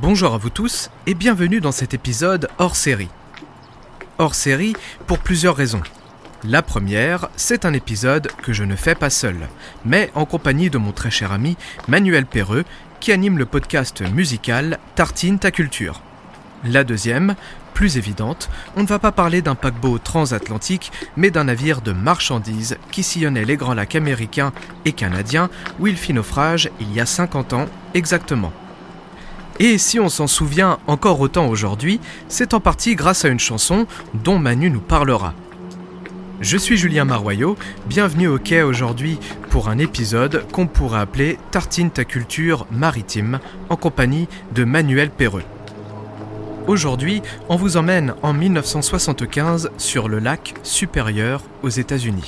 Bonjour à vous tous et bienvenue dans cet épisode hors série. Hors série pour plusieurs raisons. La première, c'est un épisode que je ne fais pas seul, mais en compagnie de mon très cher ami Manuel Perreux, qui anime le podcast musical Tartine ta culture. La deuxième, plus évidente, on ne va pas parler d'un paquebot transatlantique, mais d'un navire de marchandises qui sillonnait les grands lacs américains et canadiens où il fit naufrage il y a 50 ans exactement. Et si on s'en souvient encore autant aujourd'hui, c'est en partie grâce à une chanson dont Manu nous parlera. Je suis Julien Maroyot, bienvenue au quai aujourd'hui pour un épisode qu'on pourrait appeler Tartine ta culture maritime, en compagnie de Manuel Perreux. Aujourd'hui, on vous emmène en 1975 sur le lac Supérieur aux États-Unis.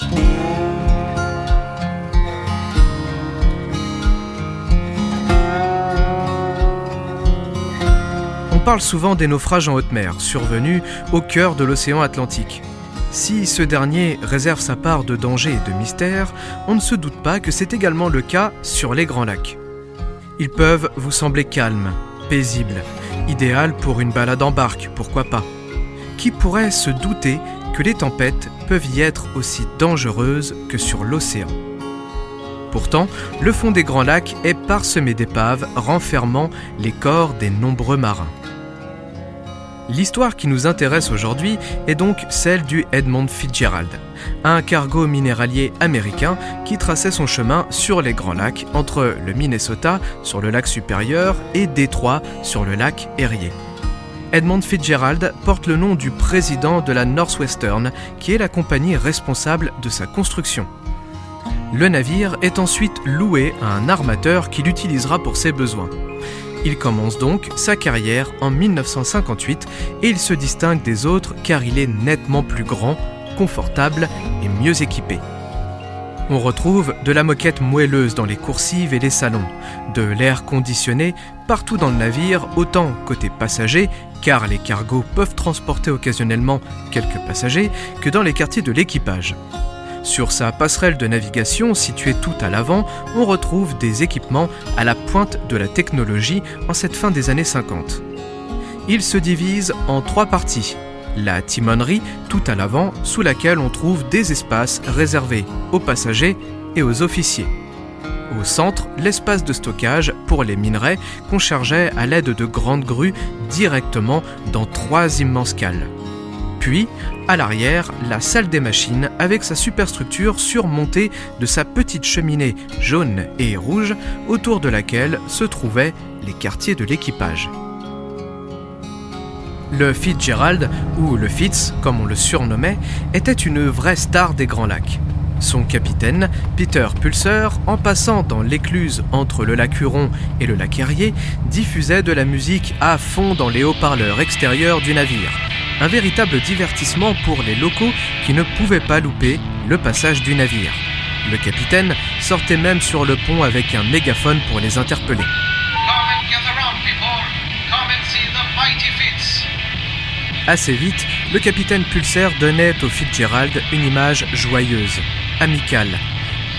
On parle souvent des naufrages en haute mer, survenus au cœur de l'océan Atlantique. Si ce dernier réserve sa part de danger et de mystère, on ne se doute pas que c'est également le cas sur les grands lacs. Ils peuvent vous sembler calmes, paisibles, idéal pour une balade en barque, pourquoi pas. Qui pourrait se douter que les tempêtes peuvent y être aussi dangereuses que sur l'océan ? Pourtant, le fond des grands lacs est parsemé d'épaves renfermant les corps des nombreux marins. L'histoire qui nous intéresse aujourd'hui est donc celle du Edmund Fitzgerald, un cargo minéralier américain qui traçait son chemin sur les Grands Lacs entre le Minnesota sur le lac Supérieur et Détroit sur le lac Erie. Edmund Fitzgerald porte le nom du président de la Northwestern, qui est la compagnie responsable de sa construction. Le navire est ensuite loué à un armateur qui l'utilisera pour ses besoins. Il commence donc sa carrière en 1958 et il se distingue des autres car il est nettement plus grand, confortable et mieux équipé. On retrouve de la moquette moelleuse dans les coursives et les salons, de l'air conditionné partout dans le navire, autant côté passagers, car les cargos peuvent transporter occasionnellement quelques passagers, que dans les quartiers de l'équipage. Sur sa passerelle de navigation située tout à l'avant, on retrouve des équipements à la pointe de la technologie en cette fin des années 50. Il se divise en 3 parties. La timonerie, tout à l'avant, sous laquelle on trouve des espaces réservés aux passagers et aux officiers. Au centre, l'espace de stockage pour les minerais qu'on chargeait à l'aide de grandes grues directement dans 3 immenses cales. Puis, à l'arrière, la salle des machines avec sa superstructure surmontée de sa petite cheminée jaune et rouge autour de laquelle se trouvaient les quartiers de l'équipage. Le Fitzgerald, ou le Fitz comme on le surnommait, était une vraie star des Grands Lacs. Son capitaine, Peter Pulser, en passant dans l'écluse entre le lac Huron et le lac Erie, diffusait de la musique à fond dans les haut-parleurs extérieurs du navire. Un véritable divertissement pour les locaux qui ne pouvaient pas louper le passage du navire. Le capitaine sortait même sur le pont avec un mégaphone pour les interpeller. Assez vite, le capitaine Pulser donnait au Fitzgerald une image joyeuse, amicale.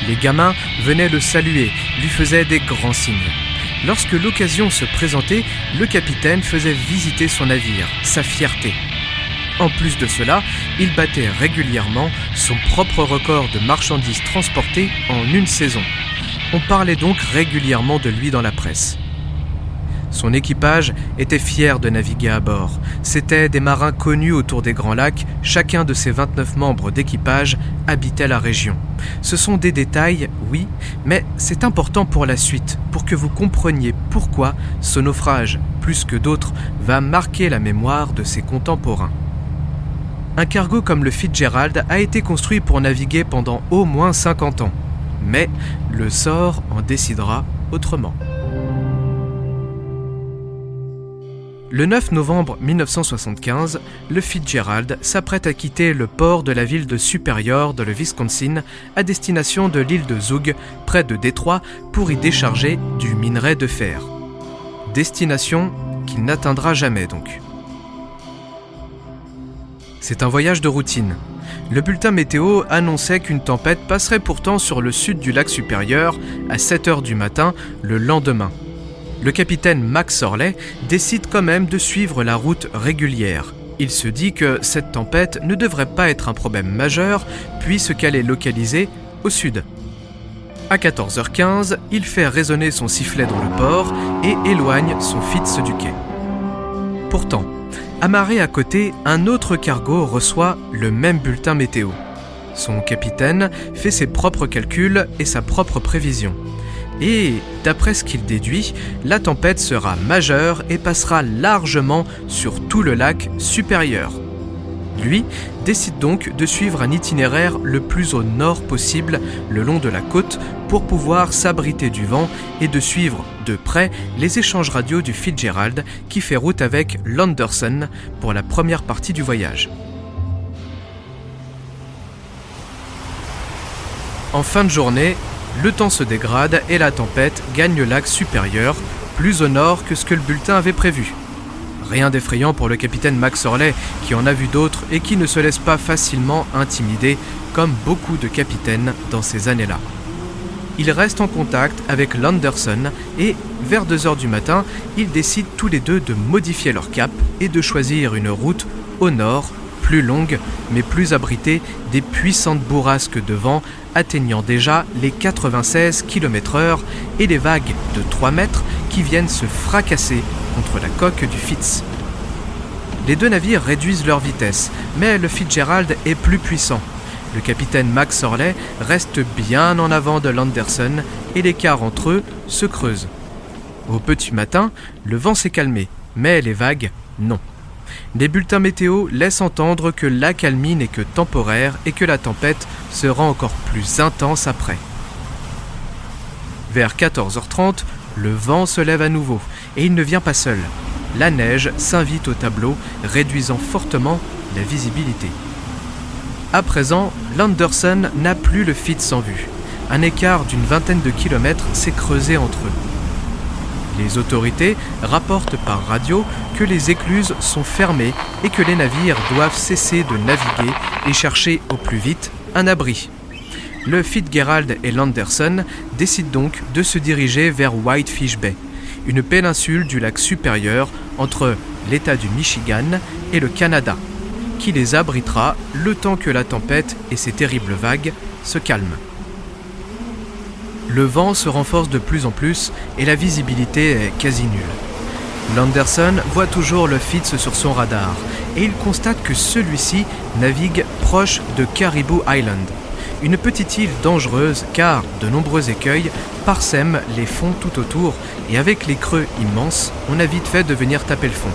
Les gamins venaient le saluer, lui faisaient des grands signes. Lorsque l'occasion se présentait, le capitaine faisait visiter son navire, sa fierté. En plus de cela, il battait régulièrement son propre record de marchandises transportées en une saison. On parlait donc régulièrement de lui dans la presse. Son équipage était fier de naviguer à bord. C'étaient des marins connus autour des Grands Lacs, chacun de ses 29 membres d'équipage habitait la région. Ce sont des détails, oui, mais c'est important pour la suite, pour que vous compreniez pourquoi ce naufrage, plus que d'autres, va marquer la mémoire de ses contemporains. Un cargo comme le Fitzgerald a été construit pour naviguer pendant au moins 50 ans. Mais le sort en décidera autrement. Le 9 novembre 1975, le Fitzgerald s'apprête à quitter le port de la ville de Superior dans le Wisconsin à destination de l'île de Zug, près de Détroit, pour y décharger du minerai de fer. Destination qu'il n'atteindra jamais donc. C'est un voyage de routine. Le bulletin météo annonçait qu'une tempête passerait pourtant sur le sud du lac Supérieur à 7h du matin le lendemain. Le capitaine Max Orley décide quand même de suivre la route régulière. Il se dit que cette tempête ne devrait pas être un problème majeur puisqu'elle est localisée au sud. À 14h15, il fait résonner son sifflet dans le port et éloigne son Fitz du quai. Pourtant, amarré à côté, un autre cargo reçoit le même bulletin météo. Son capitaine fait ses propres calculs et sa propre prévision. Et, d'après ce qu'il déduit, la tempête sera majeure et passera largement sur tout le lac supérieur. Lui décide donc de suivre un itinéraire le plus au nord possible le long de la côte pour pouvoir s'abriter du vent et de suivre de près les échanges radio du Fitzgerald qui fait route avec l'Anderson pour la première partie du voyage. En fin de journée, le temps se dégrade et la tempête gagne le lac supérieur, plus au nord que ce que le bulletin avait prévu. Rien d'effrayant pour le capitaine Max Orley, qui en a vu d'autres et qui ne se laisse pas facilement intimider, comme beaucoup de capitaines dans ces années-là. Ils restent en contact avec l'Anderson et, vers 2h du matin, ils décident tous les deux de modifier leur cap et de choisir une route au nord, plus longue mais plus abritée des puissantes bourrasques de vent atteignant déjà les 96 km/h et les vagues de 3 mètres qui viennent se fracasser contre la coque du Fitz. Les deux navires réduisent leur vitesse, mais le Fitzgerald est plus puissant. Le capitaine Max Orley reste bien en avant de l'Anderson et l'écart entre eux se creuse. Au petit matin, le vent s'est calmé, mais les vagues, non. Les bulletins météo laissent entendre que l'accalmie n'est que temporaire et que la tempête sera encore plus intense après. Vers 14h30, le vent se lève à nouveau et il ne vient pas seul. La neige s'invite au tableau, réduisant fortement la visibilité. À présent, l'Anderson n'a plus le Fitz en vue. Un écart d'une vingtaine de kilomètres s'est creusé entre eux. Les autorités rapportent par radio que les écluses sont fermées et que les navires doivent cesser de naviguer et chercher au plus vite un abri. Le Fitzgerald et l'Anderson décident donc de se diriger vers Whitefish Bay, une péninsule du lac supérieur entre l'État du Michigan et le Canada, qui les abritera le temps que la tempête et ses terribles vagues se calment. Le vent se renforce de plus en plus et la visibilité est quasi nulle. L'Anderson voit toujours le Fitz sur son radar et il constate que celui-ci navigue proche de Caribou Island, une petite île dangereuse car de nombreux écueils parsèment les fonds tout autour et avec les creux immenses, on a vite fait de venir taper le fond.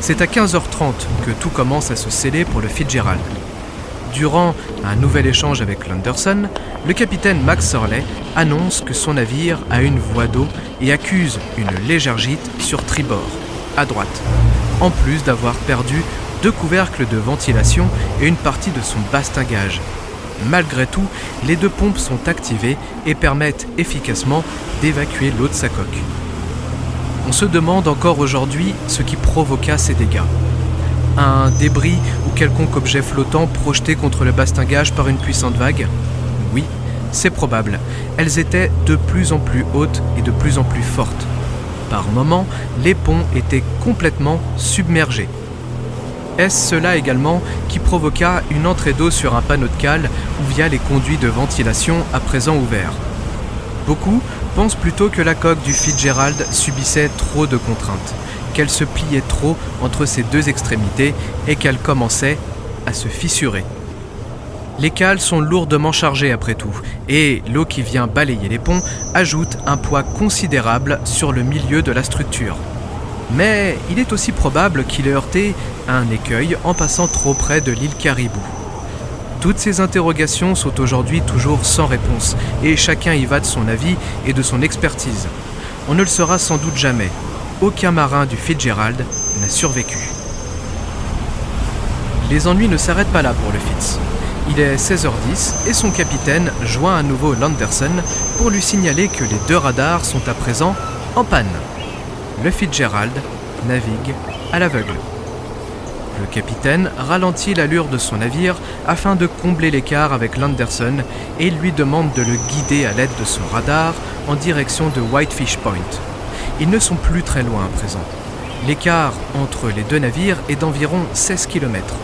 C'est à 15h30 que tout commence à se sceller pour le Fitzgerald. Durant un nouvel échange avec l'Anderson, le capitaine Max Orley annonce que son navire a une voie d'eau et accuse une légère gîte sur tribord, à droite, en plus d'avoir perdu 2 couvercles de ventilation et une partie de son bastingage. Malgré tout, les 2 pompes sont activées et permettent efficacement d'évacuer l'eau de sa coque. On se demande encore aujourd'hui ce qui provoqua ces dégâts. Un débris ou quelconque objet flottant projeté contre le bastingage par une puissante vague ? Oui, c'est probable. Elles étaient de plus en plus hautes et de plus en plus fortes. Par moments, les ponts étaient complètement submergés. Est-ce cela également qui provoqua une entrée d'eau sur un panneau de cale ou via les conduits de ventilation à présent ouverts ? Beaucoup pensent plutôt que la coque du Fitzgerald subissait trop de contraintes, qu'elle se pliait trop entre ses 2 extrémités et qu'elle commençait à se fissurer. Les cales sont lourdement chargées après tout, et l'eau qui vient balayer les ponts ajoute un poids considérable sur le milieu de la structure. Mais il est aussi probable qu'il ait heurté un écueil en passant trop près de l'île Caribou. Toutes ces interrogations sont aujourd'hui toujours sans réponse, et chacun y va de son avis et de son expertise. On ne le saura sans doute jamais. Aucun marin du Fitzgerald n'a survécu. Les ennuis ne s'arrêtent pas là pour le Fitz. Il est 16h10 et son capitaine joint à nouveau l'Anderson pour lui signaler que les 2 radars sont à présent en panne. Le Fitzgerald navigue à l'aveugle. Le capitaine ralentit l'allure de son navire afin de combler l'écart avec l'Anderson et lui demande de le guider à l'aide de son radar en direction de Whitefish Point. Ils ne sont plus très loin à présent. L'écart entre les deux navires est d'environ 16 km.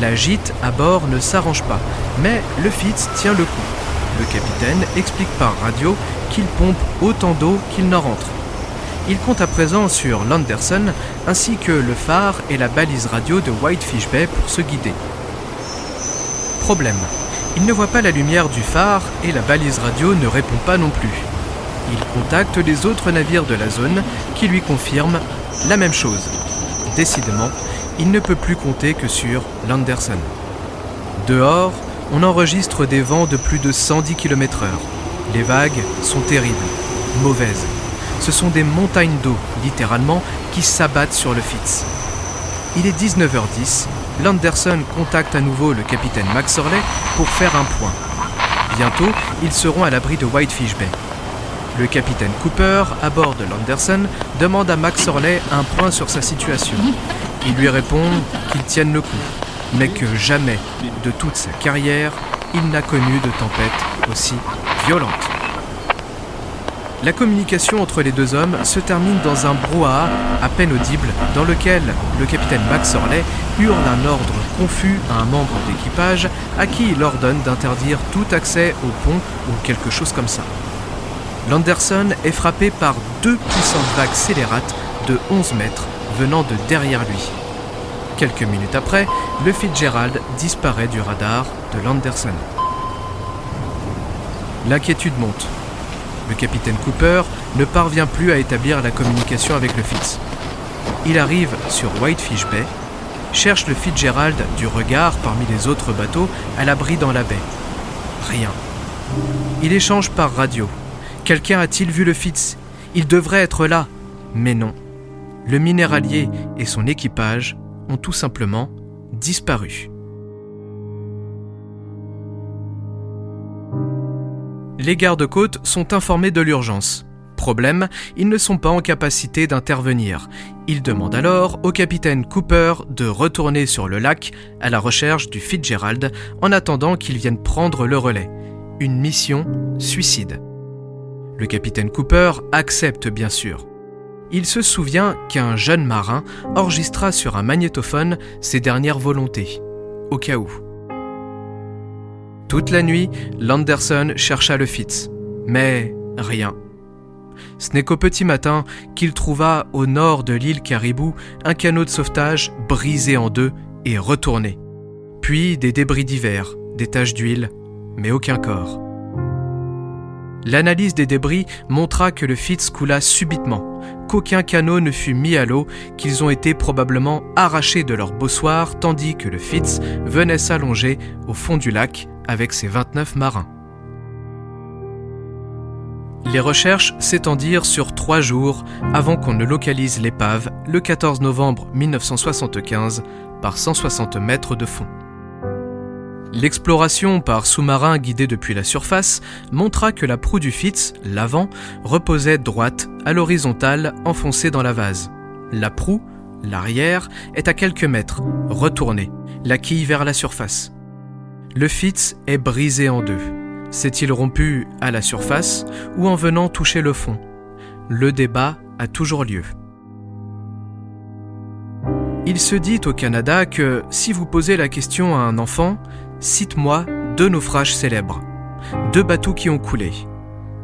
La gîte à bord ne s'arrange pas, mais le Fitz tient le coup. Le capitaine explique par radio qu'il pompe autant d'eau qu'il n'en rentre. Il compte à présent sur l'Anderson ainsi que le phare et la balise radio de Whitefish Bay pour se guider. Problème, il ne voit pas la lumière du phare et la balise radio ne répond pas non plus. Il contacte les autres navires de la zone qui lui confirment la même chose. Décidément, il ne peut plus compter que sur l'Anderson. Dehors, on enregistre des vents de plus de 110 km/h. Les vagues sont terribles, mauvaises. Ce sont des montagnes d'eau, littéralement, qui s'abattent sur le Fitz. Il est 19h10, l'Anderson contacte à nouveau le capitaine Max Orley pour faire un point. Bientôt, ils seront à l'abri de Whitefish Bay. Le capitaine Cooper, à bord de l'Anderson, demande à Max Orley un point sur sa situation. Il lui répond qu'ils tiennent le coup, mais que jamais, de toute sa carrière, il n'a connu de tempête aussi violente. La communication entre les deux hommes se termine dans un brouhaha à peine audible dans lequel le capitaine Max Orley hurle un ordre confus à un membre d'équipage à qui il ordonne d'interdire tout accès au pont ou quelque chose comme ça. L'Anderson est frappé par 2 puissantes vagues scélérates de 11 mètres venant de derrière lui. Quelques minutes après, le Fitzgerald disparaît du radar de l'Anderson. L'inquiétude monte. Le capitaine Cooper ne parvient plus à établir la communication avec le Fitz. Il arrive sur Whitefish Bay, cherche le Fitzgerald du regard parmi les autres bateaux à l'abri dans la baie. Rien. Il échange par radio. Quelqu'un a-t-il vu le Fitz ? Il devrait être là. Mais non. Le minéralier et son équipage ont tout simplement disparu. Les gardes-côtes sont informés de l'urgence. Problème, ils ne sont pas en capacité d'intervenir. Ils demandent alors au capitaine Cooper de retourner sur le lac à la recherche du Fitzgerald en attendant qu'il vienne prendre le relais. Une mission suicide. Le capitaine Cooper accepte bien sûr. Il se souvient qu'un jeune marin enregistra sur un magnétophone ses dernières volontés, au cas où. Toute la nuit, l'Anderson chercha le Fitz, mais rien. Ce n'est qu'au petit matin qu'il trouva au nord de l'île Caribou un canot de sauvetage brisé en deux et retourné. Puis des débris divers, des taches d'huile, mais aucun corps. L'analyse des débris montra que le Fitz coula subitement, qu'aucun canot ne fut mis à l'eau, qu'ils ont été probablement arrachés de leur bossoir tandis que le Fitz venait s'allonger au fond du lac avec ses 29 marins. Les recherches s'étendirent sur 3 jours avant qu'on ne localise l'épave le 14 novembre 1975 par 160 mètres de fond. L'exploration par sous-marin guidé depuis la surface montra que la proue du Fitz, l'avant, reposait droite, à l'horizontale, enfoncée dans la vase. La proue, l'arrière, est à quelques mètres, retournée, la quille vers la surface. Le Fitz est brisé en deux. S'est-il rompu à la surface ou en venant toucher le fond ? Le débat a toujours lieu. Il se dit au Canada que si vous posez la question à un enfant, cite-moi 2 naufrages célèbres, 2 bateaux qui ont coulé.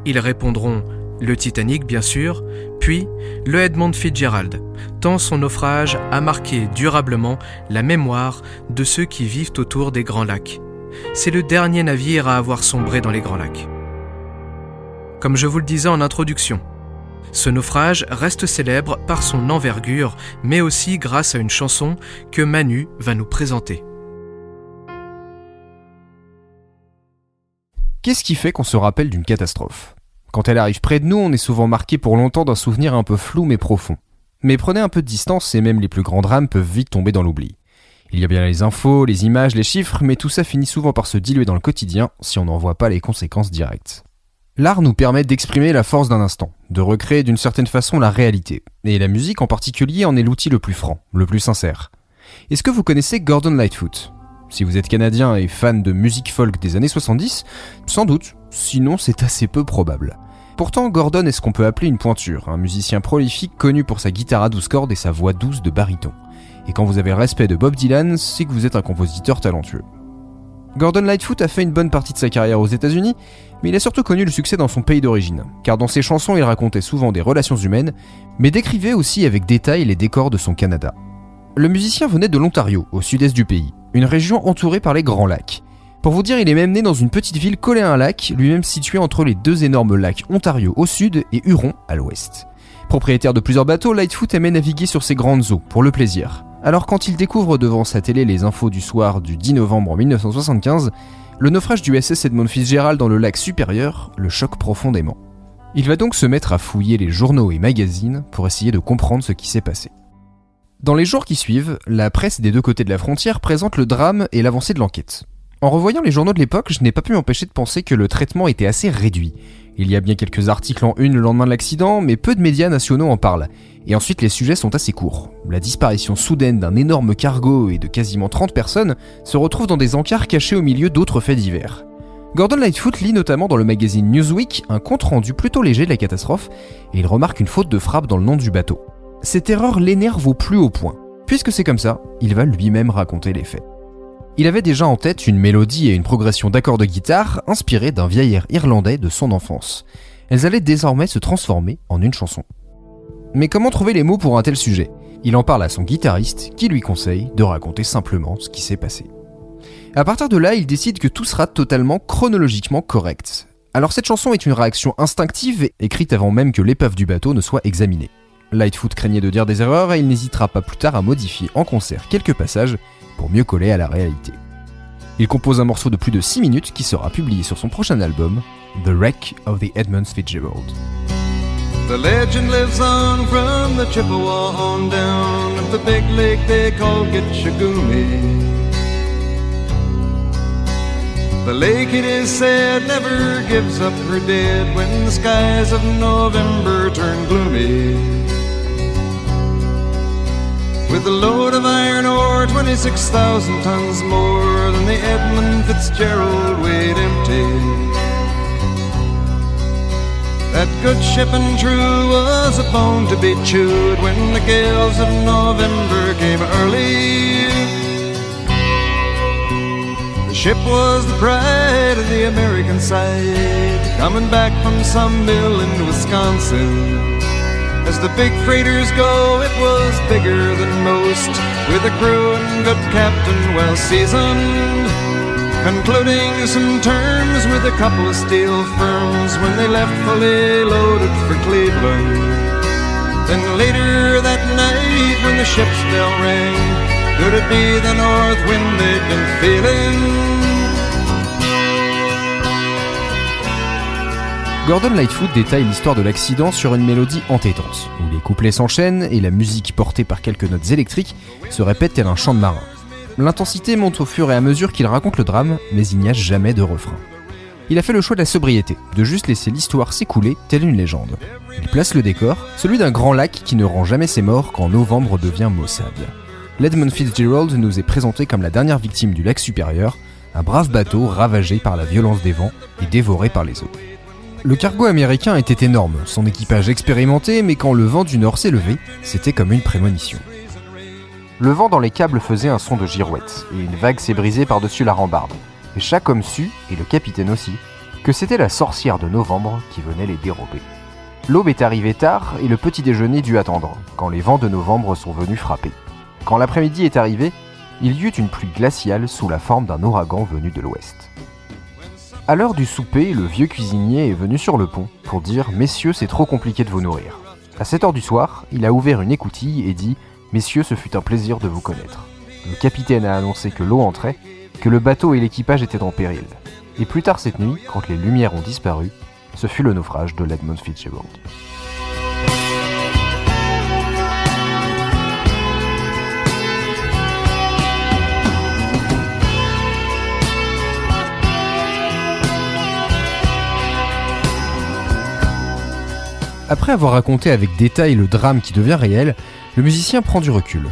Ils répondront le Titanic bien sûr, puis le Edmund Fitzgerald, tant son naufrage a marqué durablement la mémoire de ceux qui vivent autour des Grands Lacs. C'est le dernier navire à avoir sombré dans les Grands Lacs. Comme je vous le disais en introduction, ce naufrage reste célèbre par son envergure, mais aussi grâce à une chanson que Manu va nous présenter. Qu'est-ce qui fait qu'on se rappelle d'une catastrophe ? Quand elle arrive près de nous, on est souvent marqué pour longtemps d'un souvenir un peu flou mais profond. Mais prenez un peu de distance et même les plus grands drames peuvent vite tomber dans l'oubli. Il y a bien les infos, les images, les chiffres, mais tout ça finit souvent par se diluer dans le quotidien si on n'en voit pas les conséquences directes. L'art nous permet d'exprimer la force d'un instant, de recréer d'une certaine façon la réalité. Et la musique en particulier en est l'outil le plus franc, le plus sincère. Est-ce que vous connaissez Gordon Lightfoot ? Si vous êtes canadien et fan de musique folk des années 70, sans doute, sinon c'est assez peu probable. Pourtant, Gordon est ce qu'on peut appeler une pointure, un musicien prolifique connu pour sa guitare à 12 cordes et sa voix douce de baryton. Et quand vous avez le respect de Bob Dylan, c'est que vous êtes un compositeur talentueux. Gordon Lightfoot a fait une bonne partie de sa carrière aux États-Unis, mais il a surtout connu le succès dans son pays d'origine, car dans ses chansons il racontait souvent des relations humaines, mais décrivait aussi avec détail les décors de son Canada. Le musicien venait de l'Ontario, au sud-est du pays, une région entourée par les Grands Lacs. Pour vous dire, il est même né dans une petite ville collée à un lac, lui-même situé entre les deux énormes lacs Ontario au sud et Huron à l'ouest. Propriétaire de plusieurs bateaux, Lightfoot aimait naviguer sur ces grandes eaux, pour le plaisir. Alors quand il découvre devant sa télé les infos du soir du 10 novembre 1975, le naufrage du USS Edmund Fitzgerald dans le lac supérieur le choque profondément. Il va donc se mettre à fouiller les journaux et magazines pour essayer de comprendre ce qui s'est passé. Dans les jours qui suivent, la presse des deux côtés de la frontière présente le drame et l'avancée de l'enquête. En revoyant les journaux de l'époque, je n'ai pas pu m'empêcher de penser que le traitement était assez réduit. Il y a bien quelques articles en une le lendemain de l'accident, mais peu de médias nationaux en parlent. Et ensuite, les sujets sont assez courts. La disparition soudaine d'un énorme cargo et de quasiment 30 personnes se retrouve dans des encarts cachés au milieu d'autres faits divers. Gordon Lightfoot lit notamment dans le magazine Newsweek un compte-rendu plutôt léger de la catastrophe, et il remarque une faute de frappe dans le nom du bateau. Cette erreur l'énerve au plus haut point. Puisque c'est comme ça, il va lui-même raconter les faits. Il avait déjà en tête une mélodie et une progression d'accords de guitare inspirées d'un vieil air irlandais de son enfance. Elles allaient désormais se transformer en une chanson. Mais comment trouver les mots pour un tel sujet ? Il en parle à son guitariste qui lui conseille de raconter simplement ce qui s'est passé. À partir de là, il décide que tout sera totalement chronologiquement correct. Alors cette chanson est une réaction instinctive, écrite avant même que l'épave du bateau ne soit examinée. Lightfoot craignait de dire des erreurs et il n'hésitera pas plus tard à modifier en concert quelques passages pour mieux coller à la réalité. Il compose un morceau de plus de 6 minutes qui sera publié sur son prochain album, The Wreck of the Edmund Fitzgerald. The legend lives on from the Chippewa on down of the big lake they call Gitchagumi. The lake, it is said, never gives up her dead when the skies of November turn gloomy. With a load of iron ore, 26,000 tons more than the Edmund Fitzgerald weighed empty. That good ship and true was a bone to be chewed when the gales of November came early. The ship was the pride of the American side, coming back from some mill in Wisconsin. As the big freighters go, it was bigger than most, with a crew and good captain well seasoned, concluding some terms with a couple of steel firms when they left fully loaded for Cleveland. Then later that night when the ship's bell rang, could it be the north wind they'd been feeling? Gordon Lightfoot détaille l'histoire de l'accident sur une mélodie entêtante, où les couplets s'enchaînent et la musique portée par quelques notes électriques se répète tel un chant de marin. L'intensité monte au fur et à mesure qu'il raconte le drame, mais il n'y a jamais de refrain. Il a fait le choix de la sobriété, de juste laisser l'histoire s'écouler telle une légende. Il place le décor, celui d'un grand lac qui ne rend jamais ses morts quand novembre devient maussade. L'Edmund Fitzgerald nous est présenté comme la dernière victime du lac supérieur, un brave bateau ravagé par la violence des vents et dévoré par les eaux. Le cargo américain était énorme, son équipage expérimenté, mais quand le vent du nord s'est levé, c'était comme une prémonition. Le vent dans les câbles faisait un son de girouette, et une vague s'est brisée par-dessus la rambarde. Et chaque homme sut, et le capitaine aussi, que c'était la sorcière de novembre qui venait les dérober. L'aube est arrivée tard, et le petit déjeuner dut attendre, quand les vents de novembre sont venus frapper. Quand l'après-midi est arrivé, il y eut une pluie glaciale sous la forme d'un ouragan venu de l'ouest. À l'heure du souper, le vieux cuisinier est venu sur le pont pour dire « Messieurs, c'est trop compliqué de vous nourrir ». À 7h du soir, il a ouvert une écoutille et dit « Messieurs, ce fut un plaisir de vous connaître ». Le capitaine a annoncé que l'eau entrait, que le bateau et l'équipage étaient en péril. Et plus tard cette nuit, quand les lumières ont disparu, ce fut le naufrage de l'Edmund Fitzgerald. Après avoir raconté avec détail le drame qui devient réel, le musicien prend du recul.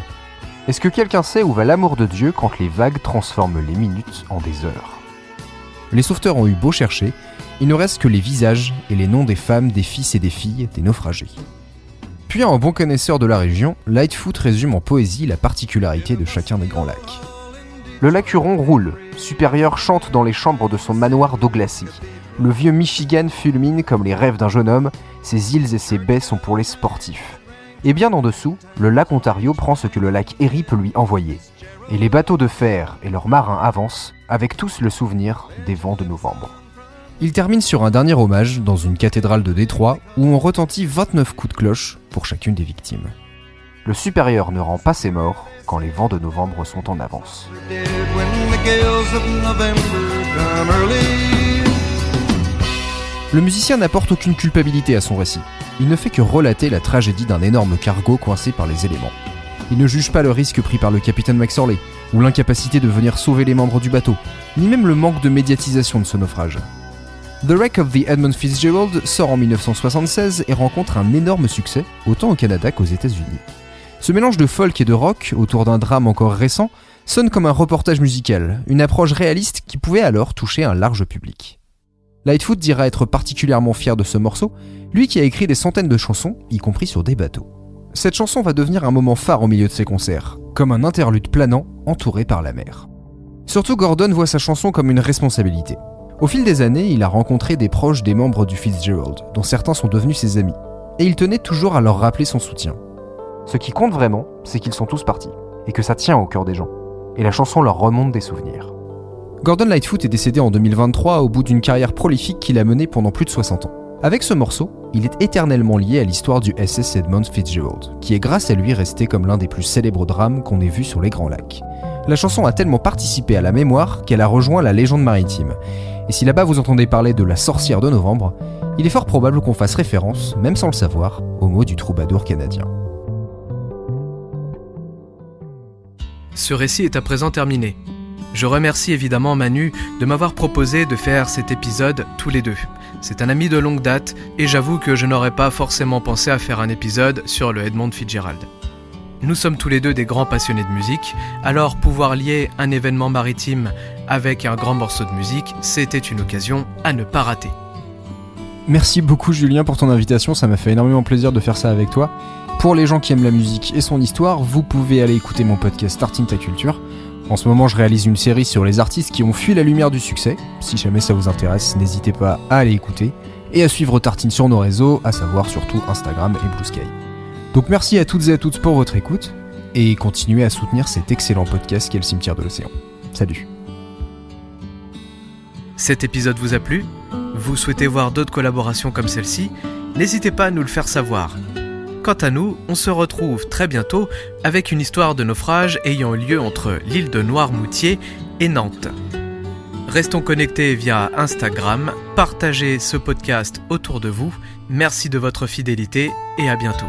Est-ce que quelqu'un sait où va l'amour de Dieu quand les vagues transforment les minutes en des heures ? Les sauveteurs ont eu beau chercher, Il ne reste que les visages et les noms des femmes, des fils et des filles des naufragés. Puis un bon connaisseur de la région, Lightfoot résume en poésie la particularité de chacun des grands lacs. Le lac Huron roule, Supérieur chante dans les chambres de son manoir d'eau glacée. Le vieux Michigan fulmine comme les rêves d'un jeune homme, ses îles et ses baies sont pour les sportifs. Et bien en dessous, le lac Ontario prend ce que le lac Erie peut lui envoyer. Et les bateaux de fer et leurs marins avancent, avec tous le souvenir des vents de novembre. Il termine sur un dernier hommage dans une cathédrale de Détroit où on retentit 29 coups de cloche pour chacune des victimes. Le supérieur ne rend pas ses morts quand les vents de novembre sont en avance. Le musicien n'apporte aucune culpabilité à son récit. Il ne fait que relater la tragédie d'un énorme cargo coincé par les éléments. Il ne juge pas le risque pris par le capitaine McSorley, ou l'incapacité de venir sauver les membres du bateau, ni même le manque de médiatisation de ce naufrage. The Wreck of the Edmund Fitzgerald sort en 1976 et rencontre un énorme succès, autant au Canada qu'aux États-Unis. Ce mélange de folk et de rock, autour d'un drame encore récent, sonne comme un reportage musical, une approche réaliste qui pouvait alors toucher un large public. Lightfoot dira être particulièrement fier de ce morceau, lui qui a écrit des centaines de chansons, y compris sur des bateaux. Cette chanson va devenir un moment phare au milieu de ses concerts, comme un interlude planant entouré par la mer. Surtout Gordon voit sa chanson comme une responsabilité. Au fil des années, il a rencontré des proches des membres du Fitzgerald, dont certains sont devenus ses amis, et il tenait toujours à leur rappeler son soutien. Ce qui compte vraiment, c'est qu'ils sont tous partis, et que ça tient au cœur des gens, et la chanson leur remonte des souvenirs. Gordon Lightfoot est décédé en 2023 au bout d'une carrière prolifique qu'il a menée pendant plus de 60 ans. Avec ce morceau, il est éternellement lié à l'histoire du SS Edmund Fitzgerald, qui est grâce à lui resté comme l'un des plus célèbres drames qu'on ait vu sur les Grands Lacs. La chanson a tellement participé à la mémoire qu'elle a rejoint la légende maritime. Et si là-bas vous entendez parler de la sorcière de novembre, il est fort probable qu'on fasse référence, même sans le savoir, au mot du troubadour canadien. Ce récit est à présent terminé. Je remercie évidemment Manu de m'avoir proposé de faire cet épisode tous les deux. C'est un ami de longue date et j'avoue que je n'aurais pas forcément pensé à faire un épisode sur le Edmund Fitzgerald. Nous sommes tous les deux des grands passionnés de musique, alors pouvoir lier un événement maritime avec un grand morceau de musique, c'était une occasion à ne pas rater. Merci beaucoup Julien pour ton invitation, ça m'a fait énormément plaisir de faire ça avec toi. Pour les gens qui aiment la musique et son histoire, vous pouvez aller écouter mon podcast Tartine ta culture. En ce moment, je réalise une série sur les artistes qui ont fui la lumière du succès. Si jamais ça vous intéresse, n'hésitez pas à aller écouter et à suivre Tartine sur nos réseaux, à savoir surtout Instagram et Blue Sky. Donc merci à toutes et à tous pour votre écoute et continuez à soutenir cet excellent podcast qu'est le Cimetière de l'Océan. Salut. Cet épisode vous a plu ? Vous souhaitez voir d'autres collaborations comme celle-ci ? N'hésitez pas à nous le faire savoir. Quant à nous, on se retrouve très bientôt avec une histoire de naufrage ayant lieu entre l'île de Noirmoutier et Nantes. Restons connectés via Instagram, partagez ce podcast autour de vous, merci de votre fidélité et à bientôt.